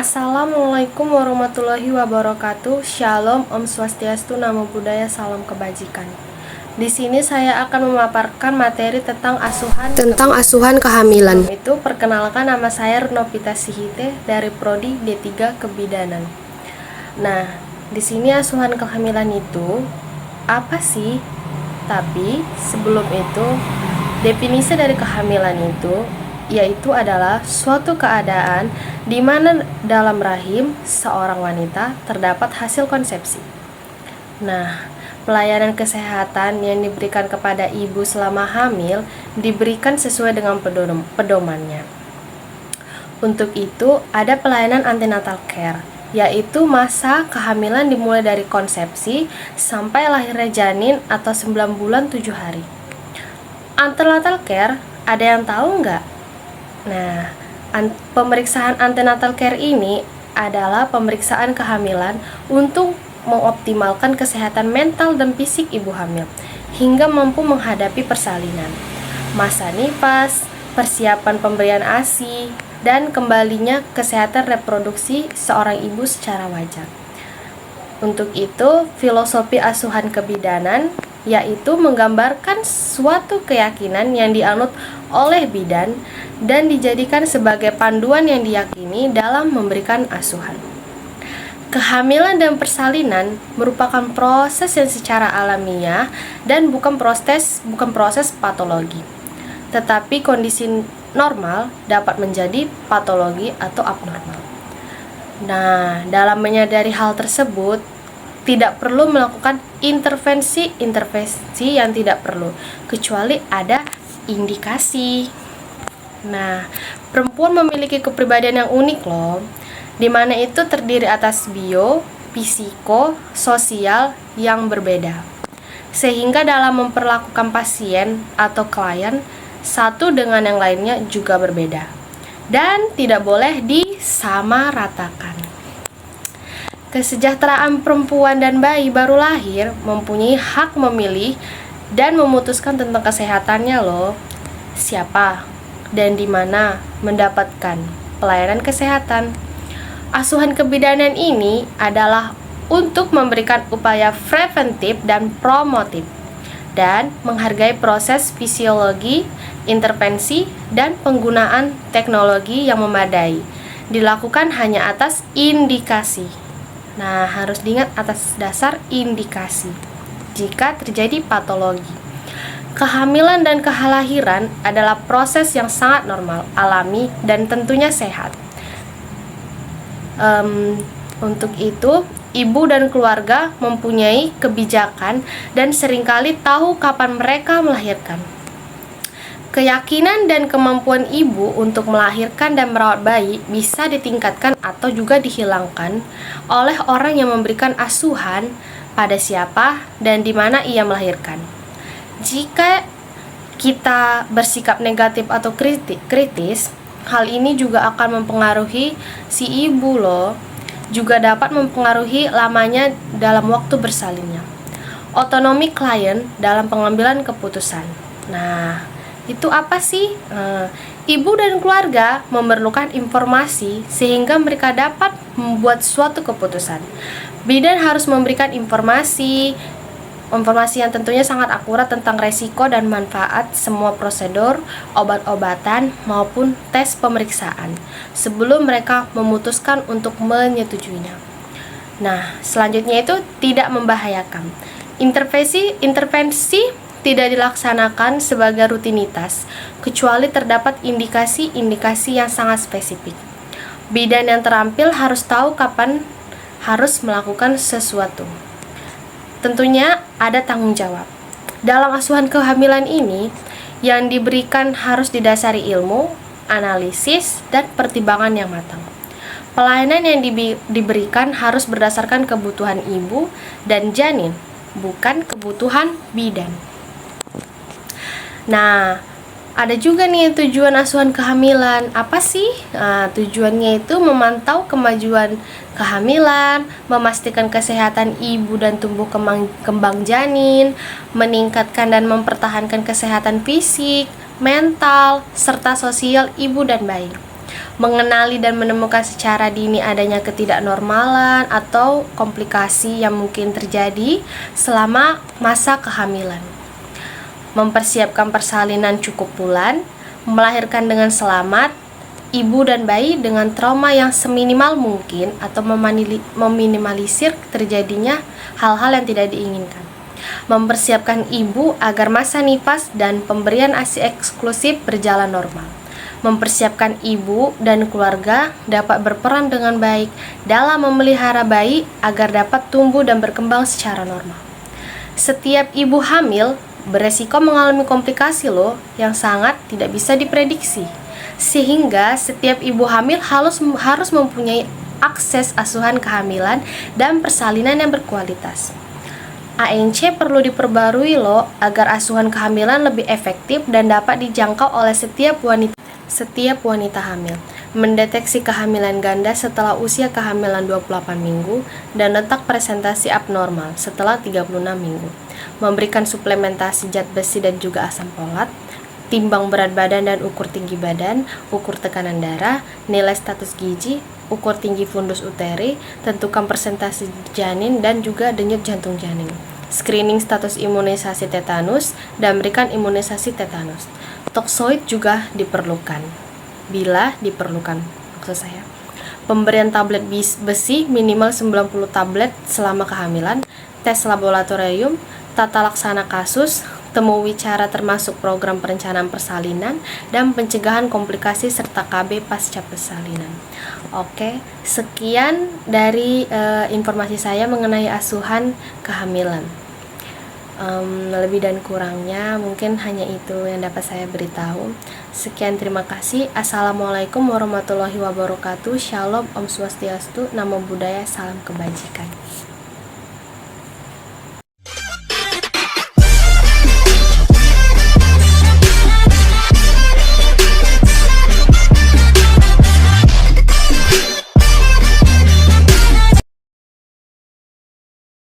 Assalamualaikum warahmatullahi wabarakatuh. Shalom, Om Swastiastu, Namo Buddhaya, salam kebajikan. Di sini saya akan memaparkan materi tentang asuhan kehamilan. Itu perkenalkan, nama saya Renopita Sihite dari Prodi D3 Kebidanan. Nah, di sini asuhan kehamilan itu apa sih? Tapi sebelum itu, definisi dari kehamilan itu yaitu adalah suatu keadaan di mana dalam rahim seorang wanita terdapat hasil konsepsi. Nah, pelayanan kesehatan yang diberikan kepada ibu selama hamil diberikan sesuai dengan pedomannya. Untuk itu, ada pelayanan antenatal care, yaitu masa kehamilan dimulai dari konsepsi sampai lahirnya janin atau 9 bulan 7 hari. Antenatal care, ada yang tahu nggak? Nah, pemeriksaan antenatal care ini adalah pemeriksaan kehamilan untuk mengoptimalkan kesehatan mental dan fisik ibu hamil hingga mampu menghadapi persalinan, masa nifas, persiapan pemberian ASI, dan kembalinya kesehatan reproduksi seorang ibu secara wajar. Untuk itu, filosofi asuhan kebidanan yaitu menggambarkan suatu keyakinan yang dianut oleh bidan dan dijadikan sebagai panduan yang diyakini dalam memberikan asuhan. Kehamilan dan persalinan merupakan proses yang secara alamiah dan bukan proses patologi. Tetapi kondisi normal dapat menjadi patologi atau abnormal. Nah, dalam menyadari hal tersebut, tidak perlu melakukan intervensi yang tidak perlu, kecuali ada indikasi. Nah, perempuan memiliki kepribadian yang unik loh, di mana itu terdiri atas bio, psiko, sosial yang berbeda. Sehingga dalam memperlakukan pasien atau klien, satu dengan yang lainnya juga berbeda. Dan tidak boleh disamaratakan. Kesejahteraan perempuan dan bayi baru lahir mempunyai hak memilih dan memutuskan tentang kesehatannya loh. Siapa dan di mana mendapatkan pelayanan kesehatan. Asuhan kebidanan ini adalah untuk memberikan upaya preventif dan promotif dan menghargai proses fisiologi, intervensi, dan penggunaan teknologi yang memadai. Dilakukan hanya atas indikasi. Nah, harus diingat atas dasar indikasi jika terjadi patologi. Kehamilan dan kelahiran adalah proses yang sangat normal, alami, dan tentunya sehat. Untuk itu, ibu dan keluarga mempunyai kebijakan dan seringkali tahu kapan mereka melahirkan. Keyakinan dan kemampuan ibu untuk melahirkan dan merawat bayi bisa ditingkatkan atau juga dihilangkan oleh orang yang memberikan asuhan pada siapa dan di mana ia melahirkan. Jika kita bersikap negatif atau kritis, hal ini juga akan mempengaruhi si ibu loh, juga dapat mempengaruhi lamanya dalam waktu bersalinnya. Otonomi klien dalam pengambilan keputusan. Nah, itu apa sih? Ibu dan keluarga memerlukan informasi sehingga mereka dapat membuat suatu keputusan. Bidan harus memberikan informasi yang tentunya sangat akurat tentang resiko dan manfaat semua prosedur, obat-obatan maupun tes pemeriksaan sebelum mereka memutuskan untuk menyetujuinya. Nah, selanjutnya itu tidak membahayakan. Intervensi tidak dilaksanakan sebagai rutinitas, kecuali terdapat indikasi-indikasi yang sangat spesifik. Bidan yang terampil harus tahu kapan harus melakukan sesuatu. Tentunya ada tanggung jawab. Dalam asuhan kehamilan ini, yang diberikan harus didasari ilmu, analisis, dan pertimbangan yang matang. Pelayanan yang diberikan harus berdasarkan kebutuhan ibu dan janin, bukan kebutuhan bidan. Nah, ada juga nih tujuan asuhan kehamilan. Apa sih? Tujuannya itu memantau kemajuan kehamilan, memastikan kesehatan ibu dan tumbuh kembang janin, meningkatkan dan mempertahankan kesehatan fisik, mental, serta sosial ibu dan bayi. mengenali dan menemukan secara dini adanya ketidaknormalan atau komplikasi yang mungkin terjadi selama masa kehamilan, mempersiapkan persalinan cukup bulan, melahirkan dengan selamat ibu dan bayi dengan trauma yang seminimal mungkin atau meminimalisir terjadinya hal-hal yang tidak diinginkan, mempersiapkan ibu agar masa nifas dan pemberian ASI eksklusif berjalan normal, mempersiapkan ibu dan keluarga dapat berperan dengan baik dalam memelihara bayi agar dapat tumbuh dan berkembang secara normal. Setiap ibu hamil beresiko mengalami komplikasi yang sangat tidak bisa diprediksi, sehingga setiap ibu hamil harus mempunyai akses asuhan kehamilan dan persalinan yang berkualitas. ANC perlu diperbarui agar asuhan kehamilan lebih efektif dan dapat dijangkau oleh setiap wanita hamil. Mendeteksi kehamilan ganda setelah usia kehamilan 28 minggu dan letak presentasi abnormal setelah 36 minggu. Memberikan suplementasi zat besi dan juga asam folat, timbang berat badan dan ukur tinggi badan, ukur tekanan darah, nilai status gizi, ukur tinggi fundus uteri, tentukan persentase janin dan juga denyut jantung janin. Screening status imunisasi tetanus dan berikan imunisasi tetanus. Toksoid juga diperlukan bila diperlukan, maksud saya. Pemberian tablet besi minimal 90 tablet selama kehamilan, tes laboratorium, tata laksana kasus, temu wicara termasuk program perencanaan persalinan dan pencegahan komplikasi serta KB pasca persalinan. Oke, sekian dari informasi saya mengenai asuhan kehamilan. Lebih dan kurangnya mungkin hanya itu yang dapat saya beritahu. Sekian, terima kasih. Assalamualaikum warahmatullahi wabarakatuh. Shalom, Om Swastiastu, Namo Buddhaya, salam kebajikan.